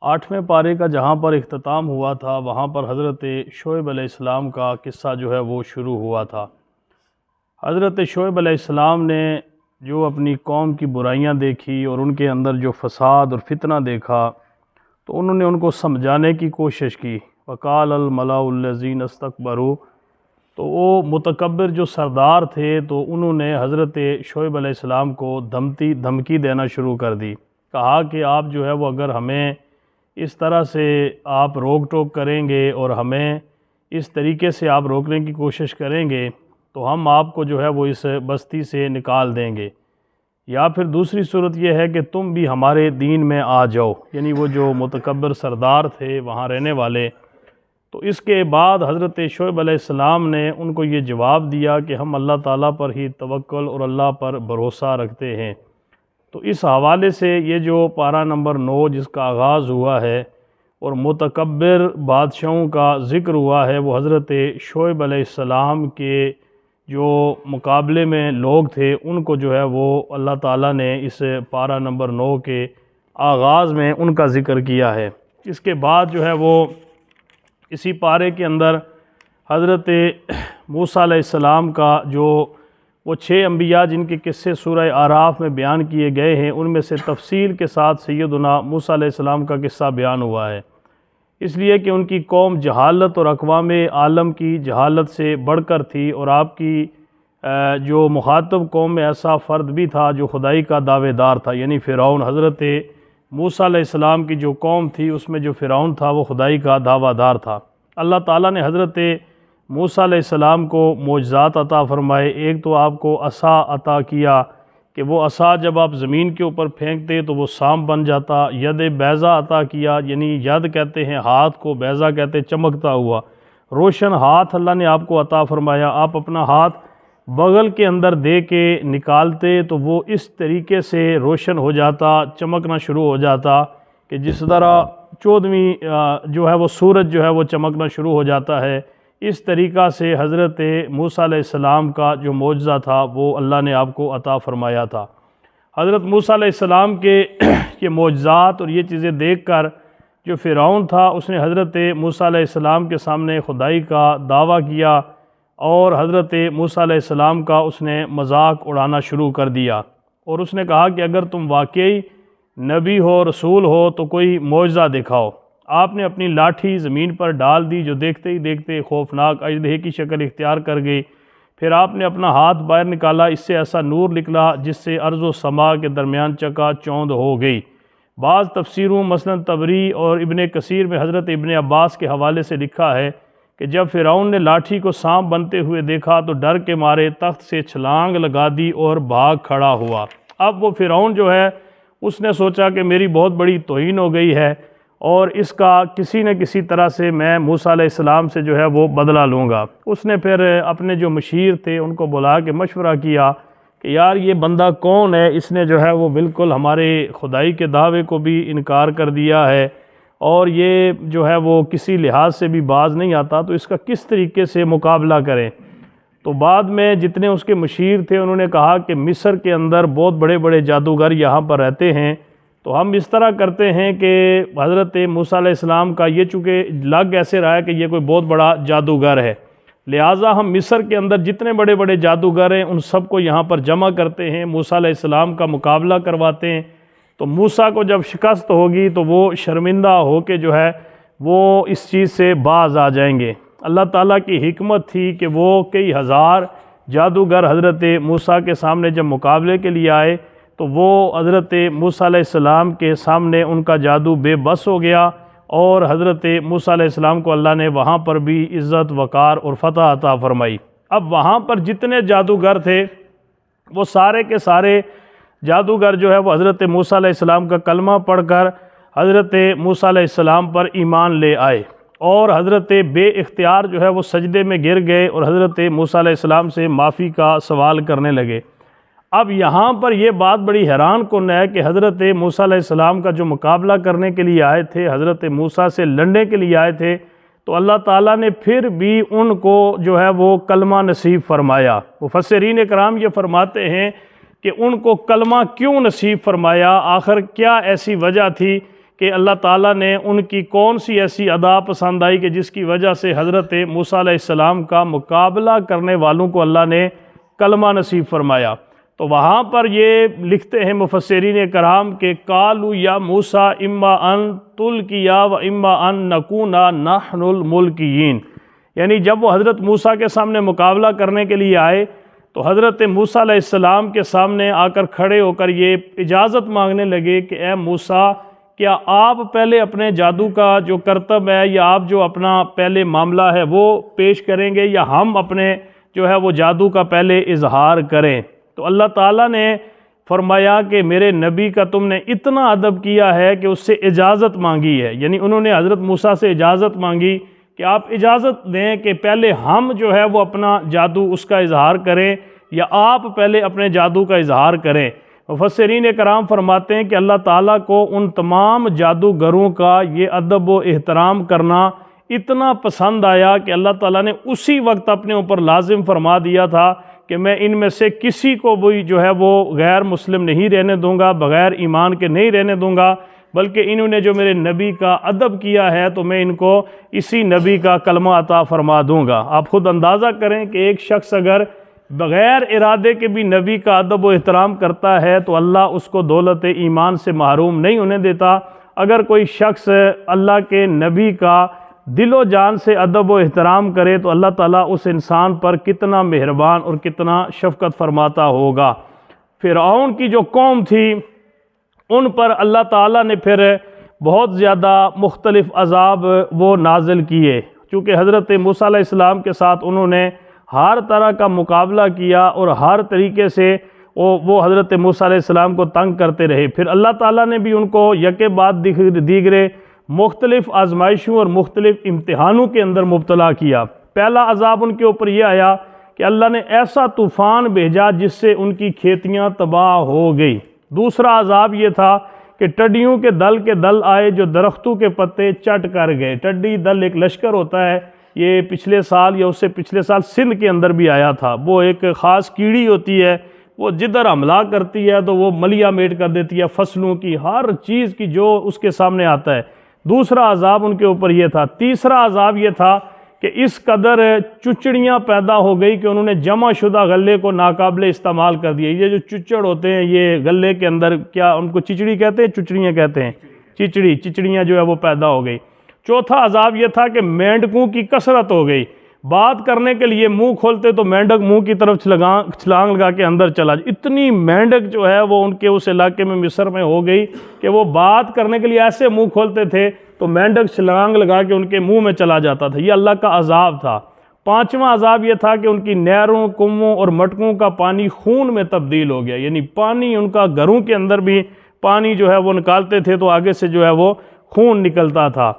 8ویں پارے کا جہاں پر اختتام ہوا تھا وہاں پر حضرت شعیب علیہ السلام کا قصہ جو ہے وہ شروع ہوا تھا۔ حضرت شعیب علیہ السلام نے جو اپنی قوم کی برائیاں دیکھی اور ان کے اندر جو فساد اور فتنہ دیکھا تو انہوں نے ان کو سمجھانے کی کوشش کی۔ وقال الملأ الذین استکبروا، تو وہ متکبر جو سردار تھے تو انہوں نے حضرت شعیب علیہ السلام کو دھمکی دینا شروع کر دی۔ کہا کہ آپ جو ہے وہ اگر ہمیں اس طرح سے آپ روک ٹوک کریں گے اور ہمیں اس طریقے سے آپ روکنے کی کوشش کریں گے تو ہم آپ کو جو ہے وہ اس بستی سے نکال دیں گے، یا پھر دوسری صورت یہ ہے کہ تم بھی ہمارے دین میں آ جاؤ، یعنی وہ جو متکبر سردار تھے وہاں رہنے والے۔ تو اس کے بعد حضرت شعیب علیہ السلام نے ان کو یہ جواب دیا کہ ہم اللہ تعالیٰ پر ہی توکل اور اللہ پر بھروسہ رکھتے ہیں۔ تو اس حوالے سے یہ جو پارہ نمبر 9 جس کا آغاز ہوا ہے اور متکبر بادشاہوں کا ذکر ہوا ہے، وہ حضرت شعیب علیہ السلام کے جو مقابلے میں لوگ تھے ان کو جو ہے وہ اللہ تعالیٰ نے اس پارہ نمبر 9 کے آغاز میں ان کا ذکر کیا ہے۔ اس کے بعد جو ہے وہ اسی پارے کے اندر حضرت موسیٰ علیہ السلام کا جو وہ 6 انبیاء جن کے قصے سورہ اعراف میں بیان کیے گئے ہیں ان میں سے تفصیل کے ساتھ سیدنا موسیٰ علیہ السلام کا قصہ بیان ہوا ہے، اس لیے کہ ان کی قوم جہالت اور اقوام عالم کی جہالت سے بڑھ کر تھی، اور آپ کی جو مخاطب قوم میں ایسا فرد بھی تھا جو خدائی کا دعوے دار تھا، یعنی فرعون۔ حضرت موسیٰ علیہ السلام کی جو قوم تھی اس میں جو فرعون تھا وہ خدائی کا دعویٰ دار تھا۔ اللہ تعالیٰ نے حضرت موسیٰ علیہ السلام کو معجزات عطا فرمائے۔ ایک تو آپ کو عصا عطا کیا کہ وہ عصا جب آپ زمین کے اوپر پھینکتے تو وہ سانپ بن جاتا۔ ید بیضہ عطا کیا، یعنی ید کہتے ہیں ہاتھ کو، بیضہ کہتے ہیں چمکتا ہوا، روشن ہاتھ اللہ نے آپ کو عطا فرمایا۔ آپ اپنا ہاتھ بغل کے اندر دے کے نکالتے تو وہ اس طریقے سے روشن ہو جاتا، چمکنا شروع ہو جاتا کہ جس طرح 14ویں جو ہے وہ سورج جو ہے وہ چمکنا شروع ہو جاتا ہے۔ اس طریقہ سے حضرت موسیٰ علیہ السلام کا جو معجزہ تھا وہ اللہ نے آپ کو عطا فرمایا تھا۔ حضرت موسیٰ علیہ السلام کے یہ معجزات اور یہ چیزیں دیکھ کر جو فرعون تھا اس نے حضرت موسیٰ علیہ السلام کے سامنے خدائی کا دعویٰ کیا، اور حضرت موسیٰ علیہ السلام کا اس نے مذاق اڑانا شروع کر دیا، اور اس نے کہا کہ اگر تم واقعی نبی ہو، رسول ہو تو کوئی معجزہ دکھاؤ۔ آپ نے اپنی لاٹھی زمین پر ڈال دی جو دیکھتے ہی دیکھتے خوفناک اژدہے کی شکل اختیار کر گئی۔ پھر آپ نے اپنا ہاتھ باہر نکالا، اس سے ایسا نور نکلا جس سے ارض و سما کے درمیان چکا چوند ہو گئی۔ بعض تفسیروں مثلاً طبری اور ابن کثیر میں حضرت ابن عباس کے حوالے سے لکھا ہے کہ جب فرعون نے لاٹھی کو سانپ بنتے ہوئے دیکھا تو ڈر کے مارے تخت سے چھلانگ لگا دی اور بھاگ کھڑا ہوا۔ اب وہ فرعون جو ہے اس نے سوچا کہ میری بہت بڑی توہین ہو گئی ہے اور اس کا کسی نہ کسی طرح سے میں موسیٰ علیہ السلام سے جو ہے وہ بدلہ لوں گا۔ اس نے پھر اپنے جو مشیر تھے ان کو بلا کے مشورہ کیا کہ یار یہ بندہ کون ہے، اس نے جو ہے وہ بالکل ہمارے خدائی کے دعوے کو بھی انکار کر دیا ہے اور یہ جو ہے وہ کسی لحاظ سے بھی باز نہیں آتا، تو اس کا کس طریقے سے مقابلہ کریں۔ تو بعد میں جتنے اس کے مشیر تھے انہوں نے کہا کہ مصر کے اندر بہت بڑے بڑے جادوگر یہاں پر رہتے ہیں، تو ہم اس طرح کرتے ہیں کہ حضرت موسیٰ علیہ السلام کا یہ چونکہ لگ ایسے رہا ہے کہ یہ کوئی بہت بڑا جادوگر ہے، لہٰذا ہم مصر کے اندر جتنے بڑے بڑے جادوگر ہیں ان سب کو یہاں پر جمع کرتے ہیں، موسیٰ علیہ السلام کا مقابلہ کرواتے ہیں، تو موسیٰ کو جب شکست ہوگی تو وہ شرمندہ ہو کے جو ہے وہ اس چیز سے باز آ جائیں گے۔ اللہ تعالیٰ کی حکمت تھی کہ وہ کئی ہزار جادوگر حضرت موسیٰ کے سامنے جب مقابلے کے لیے آئے تو وہ حضرت موسیٰ علیہ السلام کے سامنے ان کا جادو بے بس ہو گیا، اور حضرت موسیٰ علیہ السلام کو اللہ نے وہاں پر بھی عزت وقار اور فتح عطا فرمائی۔ اب وہاں پر جتنے جادوگر تھے وہ سارے کے سارے جادوگر جو ہے وہ حضرت موسیٰ علیہ السلام کا کلمہ پڑھ کر حضرت موسیٰ علیہ السلام پر ایمان لے آئے، اور حضرت بے اختیار جو ہے وہ سجدے میں گر گئے اور حضرت موسیٰ علیہ السلام سے معافی کا سوال کرنے لگے۔ اب یہاں پر یہ بات بڑی حیران کن ہے کہ حضرت موسیٰ علیہ السلام کا جو مقابلہ کرنے کے لیے آئے تھے، حضرت موسیٰ سے لڑنے کے لیے آئے تھے، تو اللہ تعالیٰ نے پھر بھی ان کو جو ہے وہ کلمہ نصیب فرمایا۔ مفسرین اکرام یہ فرماتے ہیں کہ ان کو کلمہ کیوں نصیب فرمایا، آخر کیا ایسی وجہ تھی کہ اللہ تعالیٰ نے ان کی کون سی ایسی ادا پسند آئی کہ جس کی وجہ سے حضرت موسیٰ علیہ السلام کا مقابلہ کرنے والوں کو اللہ نے کلمہ نصیب فرمایا۔ تو وہاں پر یہ لکھتے ہیں مفسرین کرام کہ قالوا یا موسیٰ اما ان تلقیا و اما ان نکون نحن الملکیین، یعنی جب وہ حضرت موسیٰ کے سامنے مقابلہ کرنے کے لیے آئے تو حضرت موسیٰ علیہ السلام کے سامنے آ کر کھڑے ہو کر یہ اجازت مانگنے لگے کہ اے موسیٰ، کیا آپ پہلے اپنے جادو کا جو کرتب ہے یا آپ جو اپنا پہلے معاملہ ہے وہ پیش کریں گے، یا ہم اپنے جو ہے وہ جادو کا پہلے اظہار کریں؟ تو اللہ تعالیٰ نے فرمایا کہ میرے نبی کا تم نے اتنا ادب کیا ہے کہ اس سے اجازت مانگی ہے، یعنی انہوں نے حضرت موسیٰ سے اجازت مانگی کہ آپ اجازت دیں کہ پہلے ہم جو ہے وہ اپنا جادو اس کا اظہار کریں یا آپ پہلے اپنے جادو کا اظہار کریں۔ مفسرین کرام فرماتے ہیں کہ اللہ تعالیٰ کو ان تمام جادوگروں کا یہ ادب و احترام کرنا اتنا پسند آیا کہ اللہ تعالیٰ نے اسی وقت اپنے اوپر لازم فرما دیا تھا کہ میں ان میں سے کسی کو بھی جو ہے وہ غیر مسلم نہیں رہنے دوں گا، بغیر ایمان کے نہیں رہنے دوں گا، بلکہ انہوں نے جو میرے نبی کا ادب کیا ہے تو میں ان کو اسی نبی کا کلمہ عطا فرما دوں گا۔ آپ خود اندازہ کریں کہ ایک شخص اگر بغیر ارادے کے بھی نبی کا ادب و احترام کرتا ہے تو اللہ اس کو دولت ایمان سے محروم نہیں ہونے دیتا۔ اگر کوئی شخص اللہ کے نبی کا دل و جان سے ادب و احترام کرے تو اللہ تعالیٰ اس انسان پر کتنا مہربان اور کتنا شفقت فرماتا ہوگا۔ فرعون کی جو قوم تھی ان پر اللہ تعالیٰ نے پھر بہت زیادہ مختلف عذاب وہ نازل کیے، چونکہ حضرت موسیٰ علیہ السلام کے ساتھ انہوں نے ہر طرح کا مقابلہ کیا اور ہر طریقے سے وہ حضرت موسیٰ علیہ السلام کو تنگ کرتے رہے۔ پھر اللہ تعالیٰ نے بھی ان کو یکے بعد دیگرے مختلف آزمائشوں اور مختلف امتحانوں کے اندر مبتلا کیا۔ پہلا عذاب ان کے اوپر یہ آیا کہ اللہ نے ایسا طوفان بھیجا جس سے ان کی کھیتیاں تباہ ہو گئی۔ دوسرا عذاب یہ تھا کہ ٹڈیوں کے دل آئے جو درختوں کے پتے چٹ کر گئے۔ ٹڈی دل ایک لشکر ہوتا ہے، یہ پچھلے سال یا اس سے پچھلے سال سندھ کے اندر بھی آیا تھا۔ وہ ایک خاص کیڑی ہوتی ہے، وہ جدھر حملہ کرتی ہے تو وہ ملیا میٹ کر دیتی ہے فصلوں کی، ہر چیز کی جو اس کے سامنے آتا ہے۔ دوسرا عذاب ان کے اوپر یہ تھا۔ تیسرا عذاب یہ تھا کہ اس قدر چچڑیاں پیدا ہو گئی کہ انہوں نے جمع شدہ غلے کو ناقابل استعمال کر دیا۔ یہ جو چچڑ ہوتے ہیں یہ غلے کے اندر، کیا ان کو چچڑی کہتے ہیں، چچڑیاں کہتے ہیں، چچڑیاں جو ہے وہ پیدا ہو گئی۔ چوتھا عذاب یہ تھا کہ مینڈکوں کی کثرت ہو گئی، بات کرنے کے لیے منہ کھولتے تو مینڈک منہ کی طرف چھلانگ لگا کے اندر چلا جائے۔ اتنی مینڈک جو ہے وہ ان کے اس علاقے میں مصر میں ہو گئی کہ وہ بات کرنے کے لیے ایسے منہ کھولتے تھے تو مینڈک چھلانگ لگا کے ان کے منہ میں چلا جاتا تھا۔ یہ اللہ کا عذاب تھا۔ پانچواں عذاب یہ تھا کہ ان کی نہروں، کنووں اور مٹکوں کا پانی خون میں تبدیل ہو گیا، یعنی پانی ان کا گھروں کے اندر بھی پانی جو ہے وہ نکالتے تھے تو آگے سے جو ہے وہ خون نکلتا تھا۔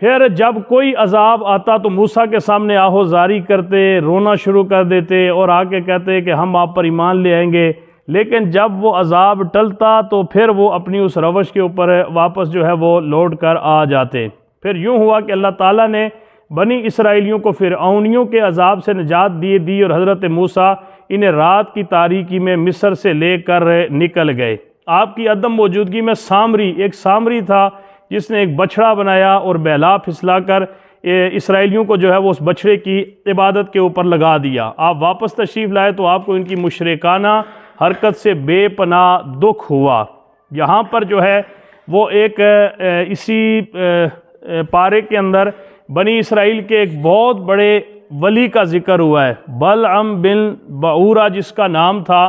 پھر جب کوئی عذاب آتا تو موسیٰ کے سامنے آہو زاری کرتے، رونا شروع کر دیتے اور آ کے کہتے کہ ہم آپ پر ایمان لے آئیں گے، لیکن جب وہ عذاب ٹلتا تو پھر وہ اپنی اس روش کے اوپر واپس جو ہے وہ لوٹ کر آ جاتے۔ پھر یوں ہوا کہ اللہ تعالیٰ نے بنی اسرائیلیوں کو فرعونیوں کے عذاب سے نجات دی اور حضرت موسیٰ انہیں رات کی تاریکی میں مصر سے لے کر نکل گئے۔ آپ کی عدم موجودگی میں ایک سامری تھا جس نے ایک بچھڑا بنایا اور بیلا پھسلا کر اسرائیلیوں کو جو ہے وہ اس بچھڑے کی عبادت کے اوپر لگا دیا۔ آپ واپس تشریف لائے تو آپ کو ان کی مشرکانہ حرکت سے بے پناہ دکھ ہوا۔ یہاں پر جو ہے وہ ایک اسی پارے کے اندر بنی اسرائیل کے ایک بہت بڑے ولی کا ذکر ہوا ہے، بلعم بن بعورہ جس کا نام تھا،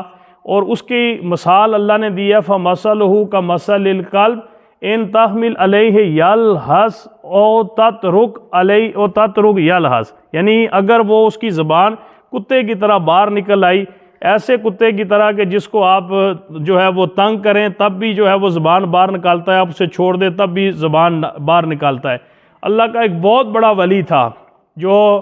اور اس کی مثال اللہ نے دی ہے فَمَثَلُهُ كَمَثَلِ الْكَلْبِ ان تحمل علیہ یلحس او تترک یلحس، یعنی اگر وہ اس کی زبان کتے کی طرح باہر نکل آئی، ایسے کتے کی طرح کہ جس کو آپ جو ہے وہ تنگ کریں تب بھی جو ہے وہ زبان باہر نکالتا ہے، آپ اسے چھوڑ دیں تب بھی زبان باہر نکالتا ہے۔ اللہ کا ایک بہت بڑا ولی تھا جو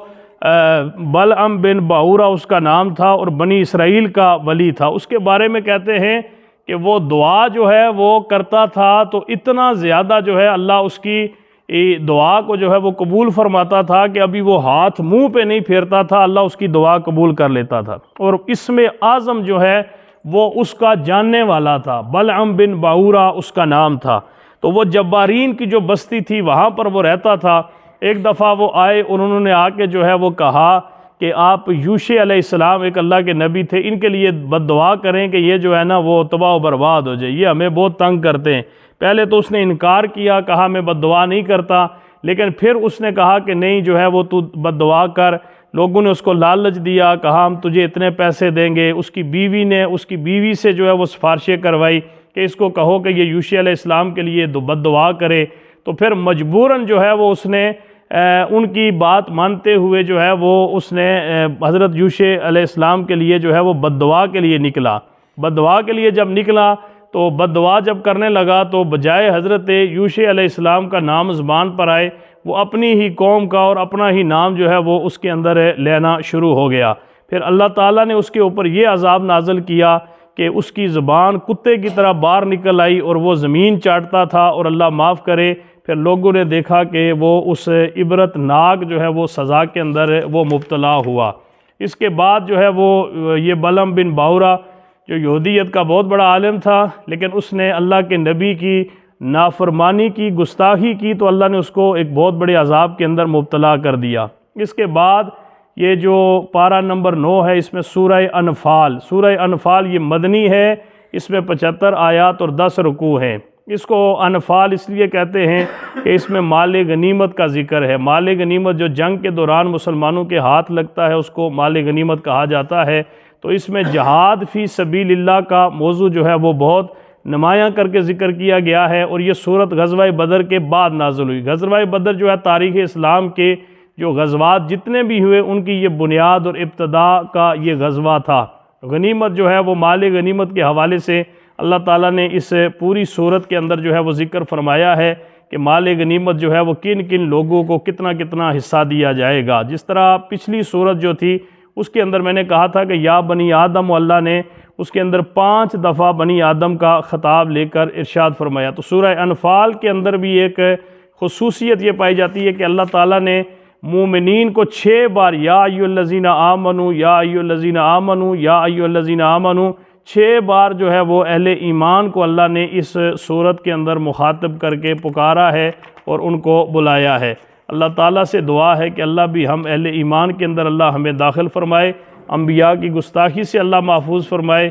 بلعم بن بعورہ اس کا نام تھا اور بنی اسرائیل کا ولی تھا۔ اس کے بارے میں کہتے ہیں کہ وہ دعا جو ہے وہ کرتا تھا تو اتنا زیادہ جو ہے اللہ اس کی دعا کو جو ہے وہ قبول فرماتا تھا کہ ابھی وہ ہاتھ منہ پہ نہیں پھیرتا تھا، اللہ اس کی دعا قبول کر لیتا تھا۔ اور اسم اعظم جو ہے وہ اس کا جاننے والا تھا، بلعم بن بعورہ اس کا نام تھا۔ تو وہ جبارین کی جو بستی تھی وہاں پر وہ رہتا تھا۔ ایک دفعہ وہ آئے اور انہوں نے آ کے جو ہے وہ کہا کہ آپ یوشع علیہ السلام ایک اللہ کے نبی تھے، ان کے لیے بد دعا کریں کہ یہ جو ہے نا وہ تباہ و برباد ہو جائے، یہ ہمیں بہت تنگ کرتے ہیں۔ پہلے تو اس نے انکار کیا، کہا میں بد دعا نہیں کرتا، لیکن پھر اس نے کہا کہ نہیں جو ہے وہ تو بد دعا کر۔ لوگوں نے اس کو لالچ دیا، کہا ہم تجھے اتنے پیسے دیں گے۔ اس کی بیوی سے جو ہے وہ سفارشیں کروائی کہ اس کو کہو کہ یہ یوشع علیہ السلام کے لیے بد دعا کرے۔ تو پھر مجبوراً جو ہے وہ اس نے ان کی بات مانتے ہوئے جو ہے وہ اس نے حضرت یوشع علیہ السلام کے لیے جو ہے وہ بد دعا کے لیے نکلا۔ بد دعا کے لیے جب نکلا تو بد دعا جب کرنے لگا تو بجائے حضرت یوشع علیہ السلام کا نام زبان پر آئے، وہ اپنی ہی قوم کا اور اپنا ہی نام جو ہے وہ اس کے اندر لینا شروع ہو گیا۔ پھر اللہ تعالیٰ نے اس کے اوپر یہ عذاب نازل کیا کہ اس کی زبان کتے کی طرح باہر نکل آئی اور وہ زمین چاٹتا تھا، اور اللہ معاف کرے پھر لوگوں نے دیکھا کہ وہ اس عبرت ناک جو ہے وہ سزا کے اندر وہ مبتلا ہوا۔ اس کے بعد جو ہے وہ یہ بلعم بن باورہ جو یہودیت کا بہت بڑا عالم تھا، لیکن اس نے اللہ کے نبی کی نافرمانی کی، گستاخی کی، تو اللہ نے اس کو ایک بہت بڑے عذاب کے اندر مبتلا کر دیا۔ اس کے بعد یہ جو پارہ نمبر 9 ہے، اس میں سورہ انفال، سورہ انفال یہ مدنی ہے، اس میں 75 آیات اور 10 رکوع ہیں۔ اس کو انفال اس لیے کہتے ہیں کہ اس میں مال غنیمت کا ذکر ہے۔ مال غنیمت جو جنگ کے دوران مسلمانوں کے ہاتھ لگتا ہے اس کو مال غنیمت کہا جاتا ہے۔ تو اس میں جہاد فی سبیل اللہ کا موضوع جو ہے وہ بہت نمایاں کر کے ذکر کیا گیا ہے، اور یہ سورت غزوہ بدر کے بعد نازل ہوئی۔ غزوہ بدر جو ہے تاریخ اسلام کے جو غزوات جتنے بھی ہوئے ان کی یہ بنیاد اور ابتدا کا یہ غزوہ تھا۔ غنیمت جو ہے وہ مال غنیمت کے حوالے سے اللہ تعالیٰ نے اس پوری سورت کے اندر جو ہے وہ ذکر فرمایا ہے کہ مال غنیمت جو ہے وہ کن کن لوگوں کو کتنا کتنا حصہ دیا جائے گا۔ جس طرح پچھلی سورت جو تھی اس کے اندر میں نے کہا تھا کہ یا بنی آدم، اللہ نے اس کے اندر 5 دفعہ بنی آدم کا خطاب لے کر ارشاد فرمایا۔ تو سورہ انفال کے اندر بھی ایک خصوصیت یہ پائی جاتی ہے کہ اللہ تعالیٰ نے مومنین کو 6 بار یا ایھا الذین آمنوا، یا ایھا الذین آمنوا، یا ایھا الذین آمنوا 6 بار جو ہے وہ اہل ایمان کو اللہ نے اس سورت کے اندر مخاطب کر کے پکارا ہے اور ان کو بلایا ہے۔ اللہ تعالیٰ سے دعا ہے کہ اللہ بھی ہم اہل ایمان کے اندر اللہ ہمیں داخل فرمائے، انبیاء کی گستاخی سے اللہ محفوظ فرمائے،